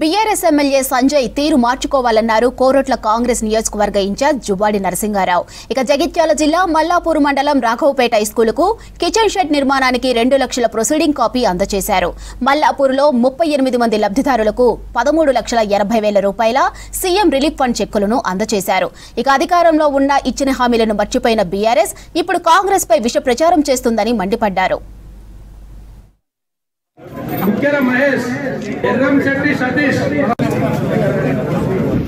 BRS MLA Sanjay తీరు మార్చుకోవాలన్నారు కోరట్ల కాంగ్రెస్ నియోజకవర్గ incharge Juvvadi Narasinga Rao. ఇక జగిత్యాల జిల్లా మల్లాపూర్ మండలం రాఘవపేట స్కూలుకు కిచెన్ షెడ్ నిర్మాణానికి 2 లక్షల ప్రొసీడింగ్ కాపీ అందజేశారు. మల్లాపూర్లో 38 మంది లబ్ధిదారులకు 13,80,000 రూపాయల సీఎం రిలీఫ్ ఫండ్ చెక్కులను అందజేశారు. ఇక అధికారంలో ఉన్న ఇచ్చిన హామీలను మర్చిపోయిన బీఆర్ఎస్ ఇప్పుడు కాంగ్రెస్ పై విష ప్రచారం చేస్తుందని మండిపడ్డారు.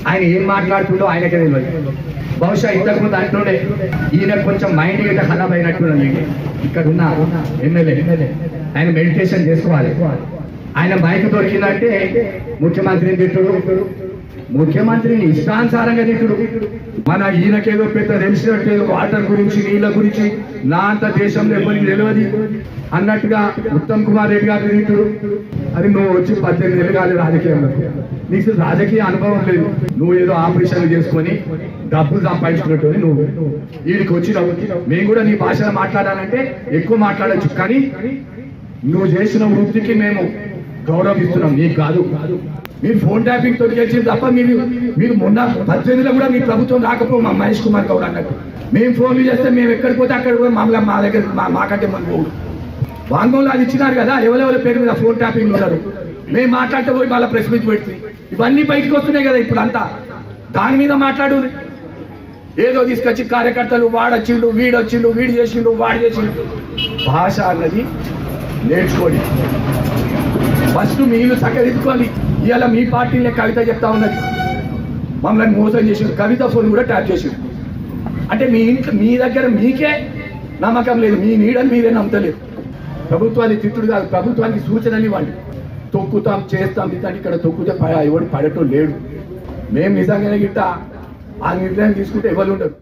ఆయన ఏం మాట్లాడుతుండో ఆయనకే తెలియదు. బహుశా ఇంతకుముందు అంటుండే ఈయన కొంచెం మైండ్ గిట్ట ఖరాబ్ అయినట్టున్నది. ఇక్కడ ఉన్న ఎమ్మెల్యే ఆయన మెడిటేషన్ చేసుకోవాలి. ఆయన మైక్ దొరికిందంటే ముఖ్యమంత్రిని తిట్టుడు, ముఖ్యమంత్రిని ఇష్టానుసారంగా తిట్టుడు. మన ఈయనకేదో పెద్ద తెలిసినట్టు వాటర్ గురించి నీళ్ళ గురించి నా అంత దేశంలో ఎవరికి తెలియదు అన్నట్టుగా ఉత్తమ్ కుమార్ రెడ్డి గారు తిట్టుడు. అది నువ్వు వచ్చి 18 ఏళ్ళు కాదు రాజకీయంలో, నీకు రాజకీయ అనుభవం లేదు. నువ్వు ఏదో ఆపరేషన్లు చేసుకొని డబ్బులు సంపాదించుకున్నట్టు నువ్వు వీడికి వచ్చినావు. మేము కూడా నీ భాషలో మాట్లాడాలంటే ఎక్కువ మాట్లాడచ్చు, కానీ నువ్వు చేసిన వృత్తికి మేము గౌరవిస్తున్నాం, నీకు కాదు. మీరు ఫోన్ ట్యాపింగ్ తోటి గెలిచింది తప్ప మీరు మొన్న 18లో కూడా మీ ప్రభుత్వం రాకపో మా మహేష్ కుమార్ గౌడ్ అన్నట్టు. మేము ఫోన్లు చేస్తే మేము ఎక్కడికి పోతే అక్కడికి పోయి మామూలుగా మా దగ్గర మాకంటే మన పోడు వాంగంలో అది ఇచ్చినారు కదా, ఎవరెవరి పేరు మీద ఫోన్ ట్యాపింగ్ ఉన్నారు. మేము మాట్లాడితే పోయి వాళ్ళ ప్రెస్ మీట్ పెడుతుంది. ఇవన్నీ బయటకు వస్తున్నాయి కదా ఇప్పుడు అంతా. దాని మీద మాట్లాడు. ఏదో తీసుకొచ్చి కార్యకర్తలు వాడొచ్చిండు, వీడొచ్చిండు, వీడు చేసిండు, వాడు చేసిండు. భాష అన్నది నేర్చుకోండి. ఫస్ట్ మీరు చక్కదిద్దుకోవాలి. ఇవాళ మీ పార్టీనే కవిత చెప్తా ఉన్నది, మమ్మల్ని మోసం చేసిండు. కవిత ఫోన్ కూడా ట్యాప్ చేసిండు. అంటే మీ దగ్గర మీకే నమ్మకం లేదు, మీ నీడని మీరే నమ్మతలేదు. ప్రభుత్వాన్ని తిట్టుడు కాదు, ప్రభుత్వానికి సూచనలు ఇవ్వండి. తొక్కుతాం చేస్తాం ఇదంటే ఇక్కడ తొక్కుతే ఎవడు పడటం లేడు. మేము నిజంగానే గిట్ట ఆ నిర్ణయం తీసుకుంటే ఎవరు ఉండరు.